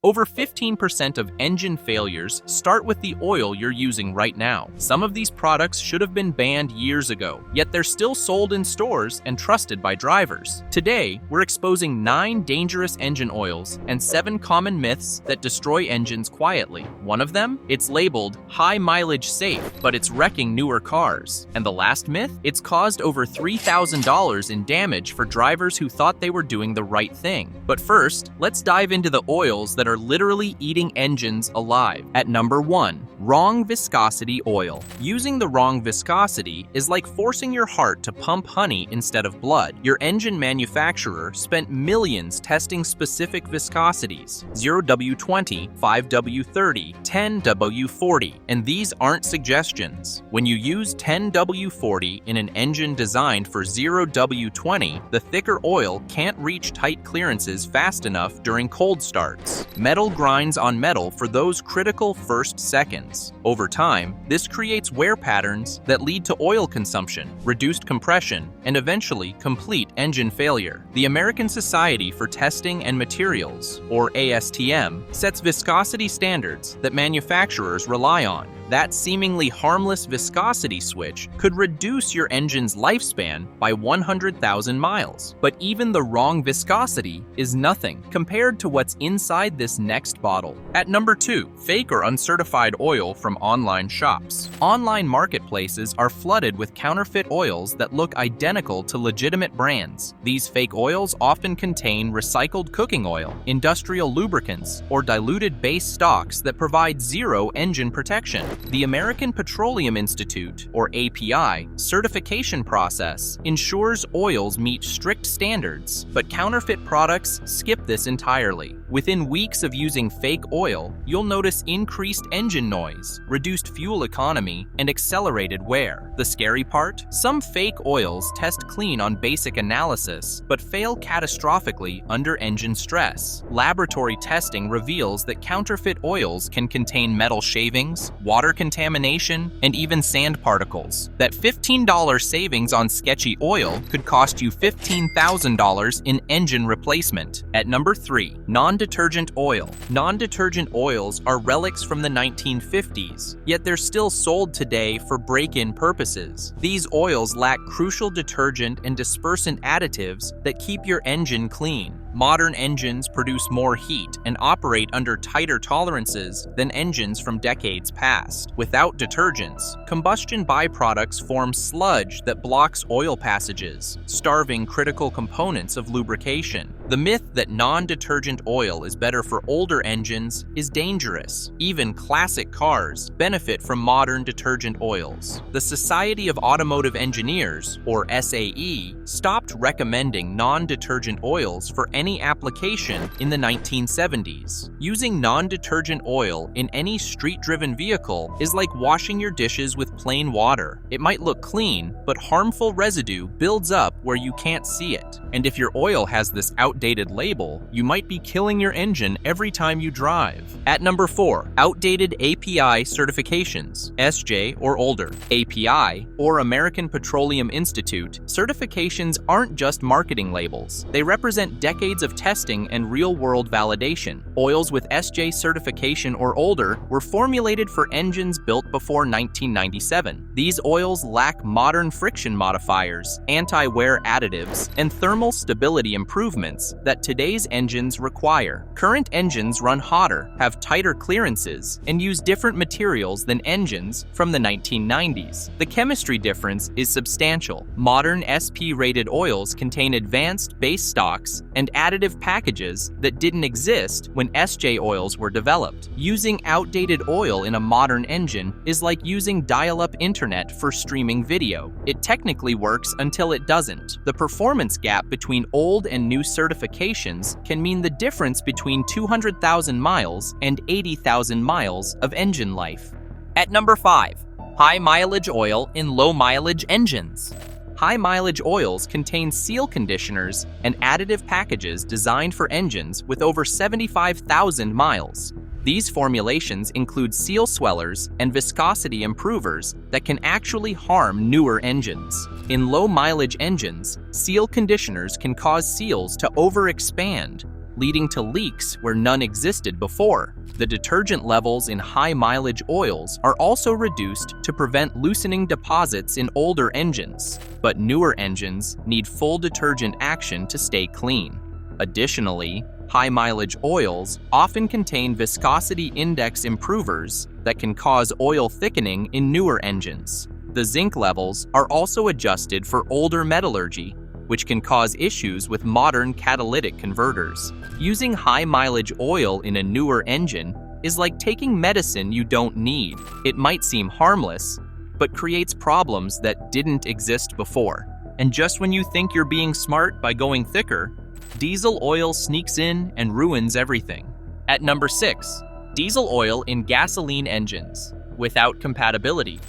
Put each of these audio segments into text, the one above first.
Over 15% of engine failures start with the oil you're using right now. Some of these products should have been banned years ago, yet they're still sold in stores and trusted by drivers. Today, we're exposing 9 dangerous engine oils and 7 common myths that destroy engines quietly. One of them? It's labeled high mileage safe, but it's wrecking newer cars. And the last myth? It's caused over $3,000 in damage for drivers who thought they were doing the right thing. But first, let's dive into the oils that are literally eating engines alive. At number 1, wrong viscosity oil. Using the wrong viscosity is like forcing your heart to pump honey instead of blood. Your engine manufacturer spent millions testing specific viscosities: 0W20, 5W30, 10W40, and these aren't suggestions. When you use 10W40 in an engine designed for 0W20, the thicker oil can't reach tight clearances fast enough during cold starts. Metal grinds on metal for those critical first seconds. Over time, this creates wear patterns that lead to oil consumption, reduced compression, and eventually complete engine failure. The American Society for Testing and Materials, or ASTM, sets viscosity standards that manufacturers rely on. That seemingly harmless viscosity switch could reduce your engine's lifespan by 100,000 miles. But even the wrong viscosity is nothing compared to what's inside this next bottle. At number 2, fake or uncertified oil from online shops. Online marketplaces are flooded with counterfeit oils that look identical to legitimate brands. These fake oils often contain recycled cooking oil, industrial lubricants, or diluted base stocks that provide zero engine protection. The American Petroleum Institute, or API, certification process ensures oils meet strict standards, but counterfeit products skip this entirely. Within weeks of using fake oil, you'll notice increased engine noise, reduced fuel economy, and accelerated wear. The scary part? Some fake oils test clean on basic analysis, but fail catastrophically under engine stress. Laboratory testing reveals that counterfeit oils can contain metal shavings, water contamination, and even sand particles. That $15 savings on sketchy oil could cost you $15,000 in engine replacement. At number 3, non-detergent oil. Non-detergent oils are relics from the 1950s, yet they're still sold today for break-in purposes. These oils lack crucial detergent and dispersant additives that keep your engine clean. Modern engines produce more heat and operate under tighter tolerances than engines from decades past. Without detergents, combustion byproducts form sludge that blocks oil passages, starving critical components of lubrication. The myth that non-detergent oil is better for older engines is dangerous. Even classic cars benefit from modern detergent oils. The Society of Automotive Engineers, or SAE, stopped recommending non-detergent oils for any application in the 1970s. Using non-detergent oil in any street-driven vehicle is like washing your dishes with plain water. It might look clean, but harmful residue builds up where you can't see it. And if your oil has this outdated label, you might be killing your engine every time you drive. At number 4, outdated API certifications, SJ or older. API, or American Petroleum Institute, certifications aren't just marketing labels. They represent decades of testing and real-world validation. Oils with SJ certification or older were formulated for engines built before 1997. These oils lack modern friction modifiers, anti-wear additives, and thermal stability improvements that today's engines require. Current engines run hotter, have tighter clearances, and use different materials than engines from the 1990s. The chemistry difference is substantial. Modern SP-rated oils contain advanced base stocks and additive packages that didn't exist when SJ oils were developed. Using outdated oil in a modern engine is like using dial-up internet for streaming video. It technically works until it doesn't. The performance gap between old and new certifications can mean the difference between 200,000 miles and 80,000 miles of engine life. At number 5, high mileage oil in low mileage engines. High-mileage oils contain seal conditioners and additive packages designed for engines with over 75,000 miles. These formulations include seal swellers and viscosity improvers that can actually harm newer engines. In low-mileage engines, seal conditioners can cause seals to overexpand, leading to leaks where none existed before. The detergent levels in high-mileage oils are also reduced to prevent loosening deposits in older engines, but newer engines need full detergent action to stay clean. Additionally, high-mileage oils often contain viscosity index improvers that can cause oil thickening in newer engines. The zinc levels are also adjusted for older metallurgy, which can cause issues with modern catalytic converters. Using high-mileage oil in a newer engine is like taking medicine you don't need. It might seem harmless, but creates problems that didn't exist before. And just when you think you're being smart by going thicker, diesel oil sneaks in and ruins everything. At number 6, diesel oil in gasoline engines. Without compatibility.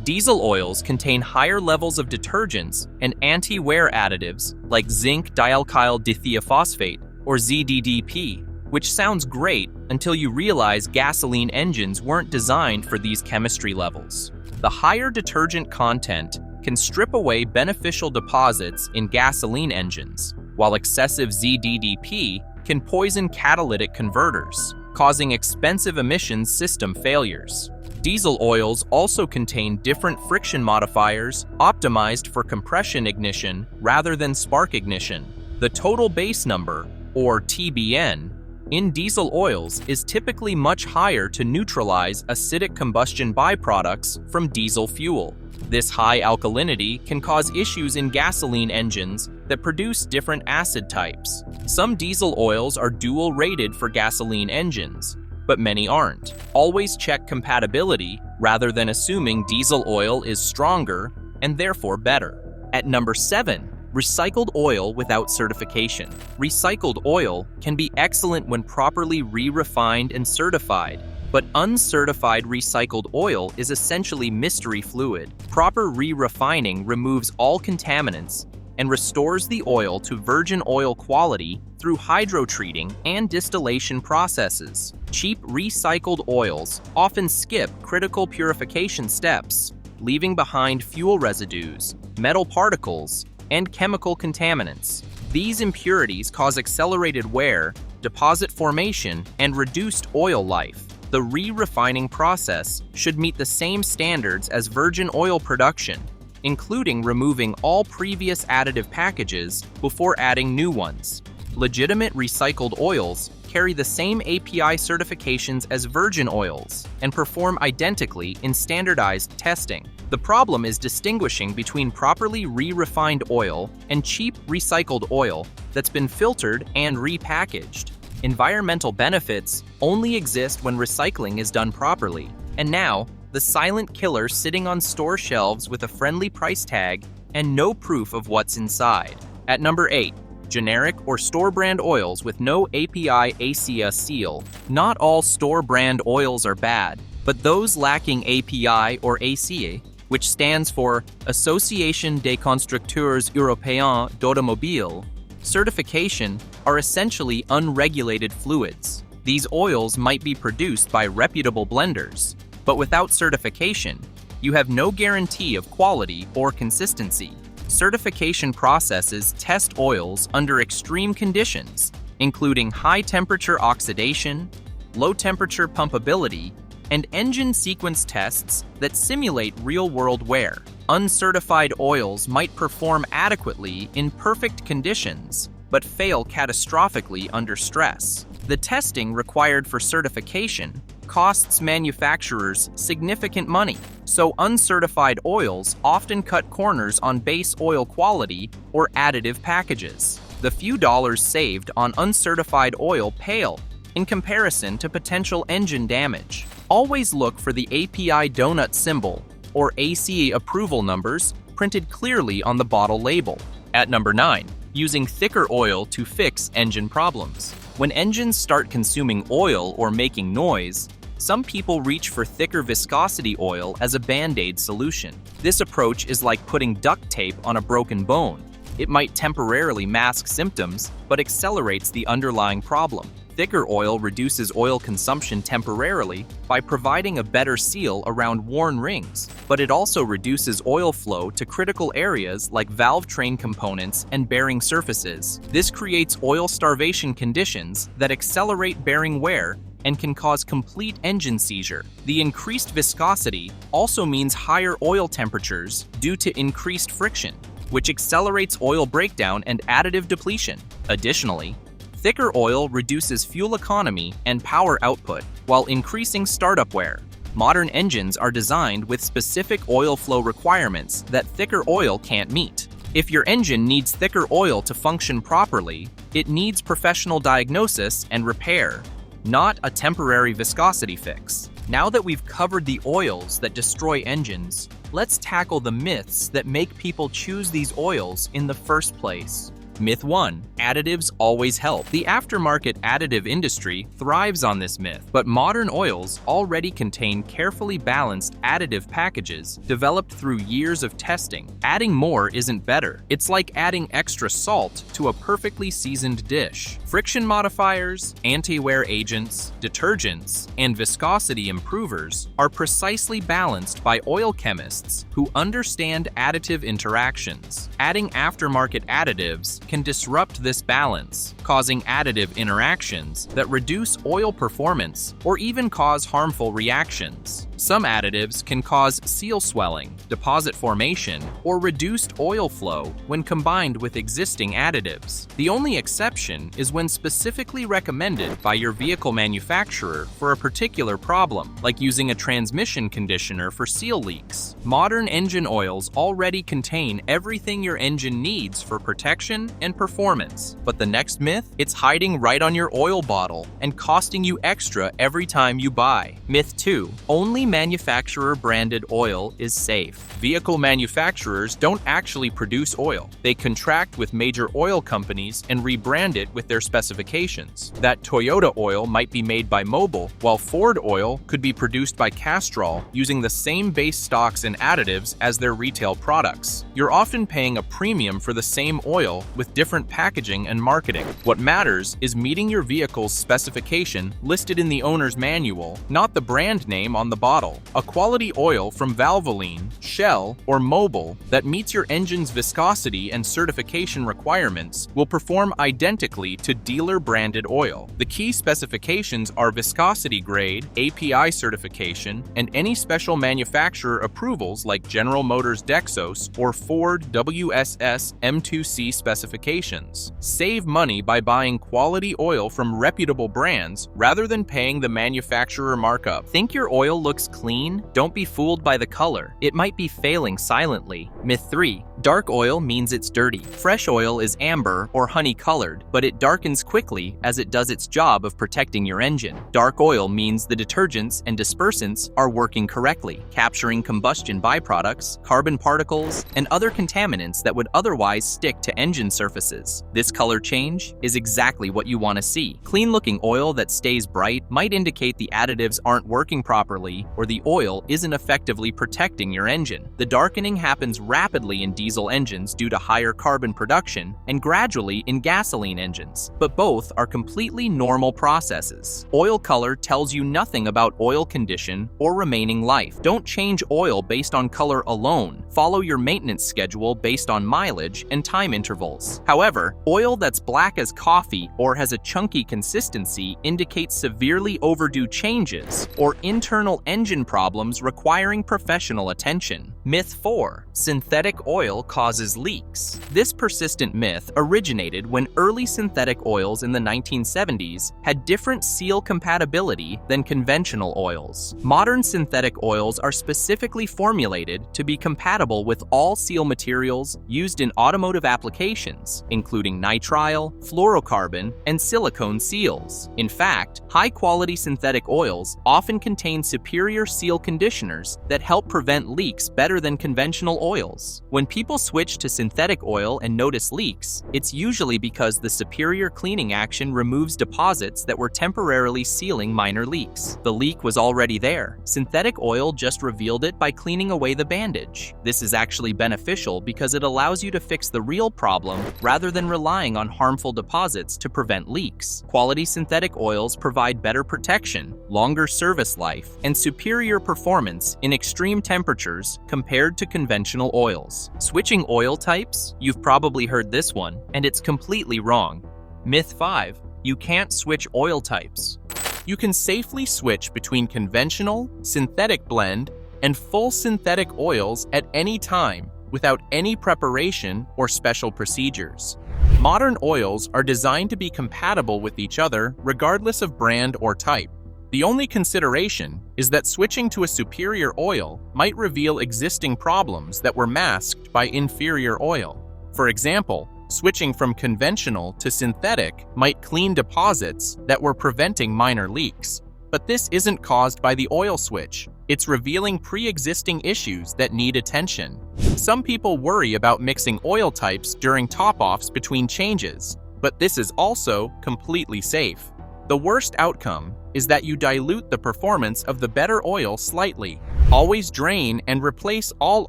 Diesel oils contain higher levels of detergents and anti-wear additives like zinc dialkyl dithiophosphate, or ZDDP, which sounds great until you realize gasoline engines weren't designed for these chemistry levels. The higher detergent content can strip away beneficial deposits in gasoline engines, while excessive ZDDP can poison catalytic converters, causing expensive emissions system failures. Diesel oils also contain different friction modifiers optimized for compression ignition rather than spark ignition. The total base number, or TBN, in diesel oils is typically much higher to neutralize acidic combustion byproducts from diesel fuel. This high alkalinity can cause issues in gasoline engines that produce different acid types. Some diesel oils are dual rated for gasoline engines, but many aren't. Always check compatibility rather than assuming diesel oil is stronger and therefore better. At number 7, recycled oil without certification. Recycled oil can be excellent when properly re-refined and certified, but uncertified recycled oil is essentially mystery fluid. Proper re-refining removes all contaminants and restores the oil to virgin oil quality through hydrotreating and distillation processes. Cheap recycled oils often skip critical purification steps, leaving behind fuel residues, metal particles, and chemical contaminants. These impurities cause accelerated wear, deposit formation, and reduced oil life. The re-refining process should meet the same standards as virgin oil production, including removing all previous additive packages before adding new ones. Legitimate recycled oils carry the same API certifications as virgin oils and perform identically in standardized testing. The problem is distinguishing between properly re-refined oil and cheap recycled oil that's been filtered and repackaged. Environmental benefits only exist when recycling is done properly. And now, the silent killer sitting on store shelves with a friendly price tag and no proof of what's inside. At number 8, generic or store brand oils with no API ACA seal. Not all store brand oils are bad, but those lacking API or ACA, which stands for Association des Constructeurs Européens d'Automobile, certification, are essentially unregulated fluids. These oils might be produced by reputable blenders, but without certification, you have no guarantee of quality or consistency. Certification processes test oils under extreme conditions, including high-temperature oxidation, low-temperature pumpability, and engine sequence tests that simulate real-world wear. Uncertified oils might perform adequately in perfect conditions, but fail catastrophically under stress. The testing required for certification costs manufacturers significant money, so uncertified oils often cut corners on base oil quality or additive packages. The few dollars saved on uncertified oil pale in comparison to potential engine damage. Always look for the API donut symbol or ACA approval numbers printed clearly on the bottle label. At number 9, using thicker oil to fix engine problems. When engines start consuming oil or making noise, some people reach for thicker viscosity oil as a band-aid solution. This approach is like putting duct tape on a broken bone. It might temporarily mask symptoms, but accelerates the underlying problem. Thicker oil reduces oil consumption temporarily by providing a better seal around worn rings, but it also reduces oil flow to critical areas like valve train components and bearing surfaces. This creates oil starvation conditions that accelerate bearing wear and can cause complete engine seizure. The increased viscosity also means higher oil temperatures due to increased friction, which accelerates oil breakdown and additive depletion. Additionally, thicker oil reduces fuel economy and power output while increasing startup wear. Modern engines are designed with specific oil flow requirements that thicker oil can't meet. If your engine needs thicker oil to function properly, it needs professional diagnosis and repair, not a temporary viscosity fix. Now that we've covered the oils that destroy engines, let's tackle the myths that make people choose these oils in the first place. Myth 1. Additives always help. The aftermarket additive industry thrives on this myth, but modern oils already contain carefully balanced additive packages developed through years of testing. Adding more isn't better. It's like adding extra salt to a perfectly seasoned dish. Friction modifiers, anti-wear agents, detergents, and viscosity improvers are precisely balanced by oil chemists who understand additive interactions. Adding aftermarket additives can disrupt this balance, causing additive interactions that reduce oil performance or even cause harmful reactions. Some additives can cause seal swelling, deposit formation, or reduced oil flow when combined with existing additives. The only exception is when specifically recommended by your vehicle manufacturer for a particular problem, like using a transmission conditioner for seal leaks. Modern engine oils already contain everything your engine needs for protection and performance. But the next myth? It's hiding right on your oil bottle and costing you extra every time you buy. Myth 2. Only manufacturer-branded oil is safe. Vehicle manufacturers don't actually produce oil. They contract with major oil companies and rebrand it with their specifications. That Toyota oil might be made by Mobil, while Ford oil could be produced by Castrol using the same base stocks and additives as their retail products. You're often paying a premium for the same oil with different packaging and marketing. What matters is meeting your vehicle's specification listed in the owner's manual, not the brand name on the bottle. A quality oil from Valvoline, Shell, or Mobil that meets your engine's viscosity and certification requirements will perform identically to dealer-branded oil. The key specifications are viscosity grade, API certification, and any special manufacturer approvals like General Motors Dexos or Ford WSS M2C specifications. Save money by buying quality oil from reputable brands rather than paying the manufacturer markup. Think your oil looks clean? Don't be fooled by the color. It might be failing silently. Myth 3. Dark oil means it's dirty. Fresh oil is amber or honey-colored, but it darkens quickly as it does its job of protecting your engine. Dark oil means the detergents and dispersants are working correctly, capturing combustion byproducts, carbon particles, and other contaminants that would otherwise stick to engine surfaces. This color change is exactly what you want to see. Clean-looking oil that stays bright might indicate the additives aren't working properly or the oil isn't effectively protecting your engine. The darkening happens rapidly in diesel engines due to higher carbon production and gradually in gasoline engines, but both are completely normal processes. Oil color tells you nothing about oil condition or remaining life. Don't change oil based on color alone. Follow your maintenance schedule based on mileage and time intervals. However, oil that's black as coffee or has a chunky consistency indicates severely overdue changes or internal engine problems requiring professional attention. Myth 4. Synthetic oil causes leaks. This persistent myth originated when early synthetic oils in the 1970s had different seal compatibility than conventional oils. Modern synthetic oils are specifically formulated to be compatible with all seal materials used in automotive applications, including nitrile, fluorocarbon, and silicone seals. In fact, high-quality synthetic oils often contain superior seal conditioners that help prevent leaks better better than conventional oils. When people switch to synthetic oil and notice leaks, it's usually because the superior cleaning action removes deposits that were temporarily sealing minor leaks. The leak was already there. Synthetic oil just revealed it by cleaning away the bandage. This is actually beneficial because it allows you to fix the real problem rather than relying on harmful deposits to prevent leaks. Quality synthetic oils provide better protection, longer service life, and superior performance in extreme temperatures compared to conventional oils. Switching oil types? You've probably heard this one, and it's completely wrong. Myth 5. You can't switch oil types. You can safely switch between conventional, synthetic blend, and full synthetic oils at any time without any preparation or special procedures. Modern oils are designed to be compatible with each other regardless of brand or type. The only consideration is that switching to a superior oil might reveal existing problems that were masked by inferior oil. For example, switching from conventional to synthetic might clean deposits that were preventing minor leaks. But this isn't caused by the oil switch. It's revealing pre-existing issues that need attention. Some people worry about mixing oil types during top-offs between changes, but this is also completely safe. The worst outcome is that you dilute the performance of the better oil slightly. Always drain and replace all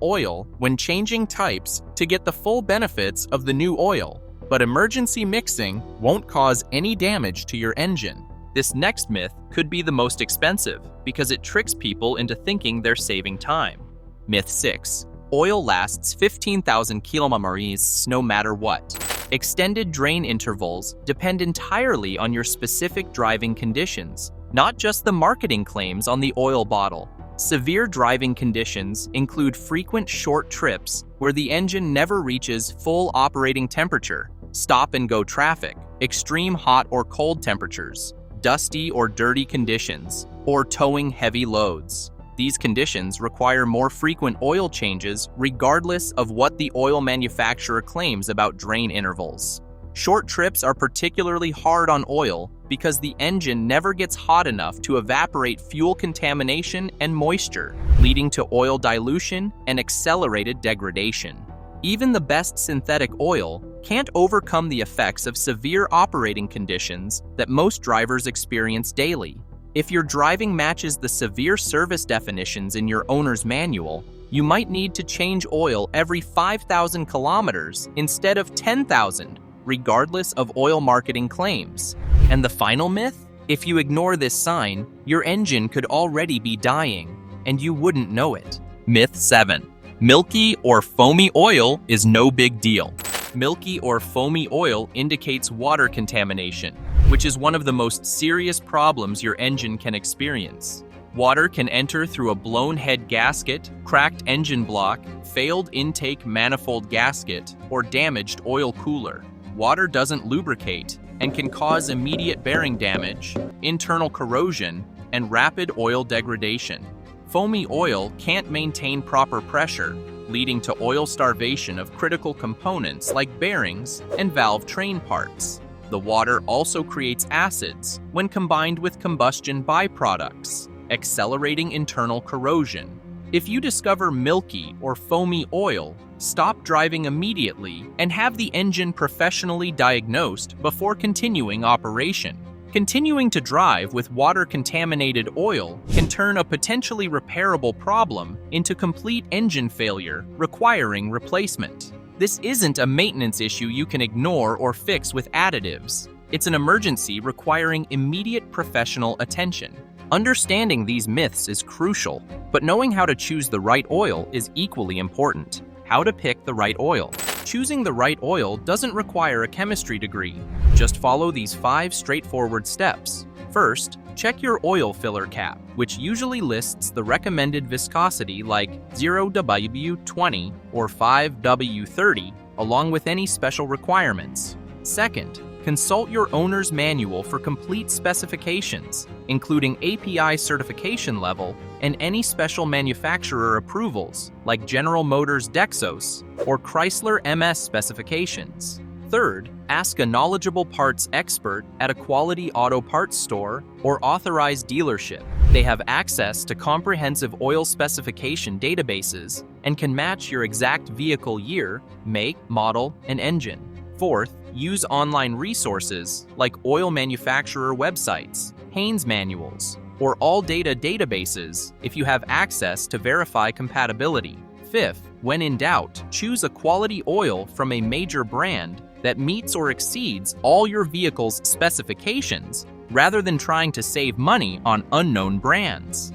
oil when changing types to get the full benefits of the new oil, but emergency mixing won't cause any damage to your engine. This next myth could be the most expensive because it tricks people into thinking they're saving time. Myth 6. Oil lasts 15,000 kilometers no matter what. Extended drain intervals depend entirely on your specific driving conditions, not just the marketing claims on the oil bottle. Severe driving conditions include frequent short trips where the engine never reaches full operating temperature, stop-and-go traffic, extreme hot or cold temperatures, dusty or dirty conditions, or towing heavy loads. These conditions require more frequent oil changes regardless of what the oil manufacturer claims about drain intervals. Short trips are particularly hard on oil because the engine never gets hot enough to evaporate fuel contamination and moisture, leading to oil dilution and accelerated degradation. Even the best synthetic oil can't overcome the effects of severe operating conditions that most drivers experience daily. If your driving matches the severe service definitions in your owner's manual, you might need to change oil every 5,000 kilometers instead of 10,000, regardless of oil marketing claims. And the final myth? If you ignore this sign, your engine could already be dying, and you wouldn't know it. Myth 7. Milky or foamy oil is no big deal. Milky or foamy oil indicates water contamination, which is one of the most serious problems your engine can experience. Water can enter through a blown head gasket, cracked engine block, failed intake manifold gasket, or damaged oil cooler. Water doesn't lubricate and can cause immediate bearing damage, internal corrosion, and rapid oil degradation. Foamy oil can't maintain proper pressure, leading to oil starvation of critical components like bearings and valve train parts. The water also creates acids when combined with combustion byproducts, accelerating internal corrosion. If you discover milky or foamy oil, stop driving immediately and have the engine professionally diagnosed before continuing operation. Continuing to drive with water-contaminated oil can turn a potentially repairable problem into complete engine failure, requiring replacement. This isn't a maintenance issue you can ignore or fix with additives. It's an emergency requiring immediate professional attention. Understanding these myths is crucial, but knowing how to choose the right oil is equally important. How to pick the right oil. Choosing the right oil doesn't require a chemistry degree. Just follow these 5 straightforward steps. First, check your oil filler cap, which usually lists the recommended viscosity like 0W20 or 5W30, along with any special requirements. Second, consult your owner's manual for complete specifications, including API certification level and any special manufacturer approvals like General Motors Dexos or Chrysler MS specifications. Third, ask a knowledgeable parts expert at a quality auto parts store or authorized dealership. They have access to comprehensive oil specification databases and can match your exact vehicle year, make, model, and engine. Fourth, use online resources like oil manufacturer websites, Haynes manuals, or ALLDATA databases if you have access to verify compatibility. Fifth, when in doubt, choose a quality oil from a major brand that meets or exceeds all your vehicle's specifications rather than trying to save money on unknown brands.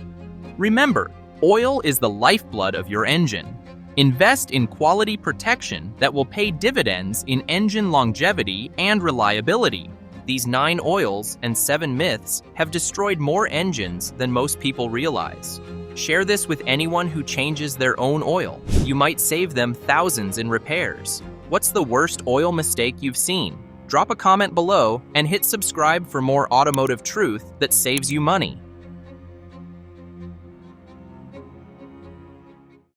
Remember, oil is the lifeblood of your engine. Invest in quality protection that will pay dividends in engine longevity and reliability. These 9 oils and 7 myths have destroyed more engines than most people realize. Share this with anyone who changes their own oil. You might save them thousands in repairs. What's the worst oil mistake you've seen? Drop a comment below and hit subscribe for more automotive truth that saves you money.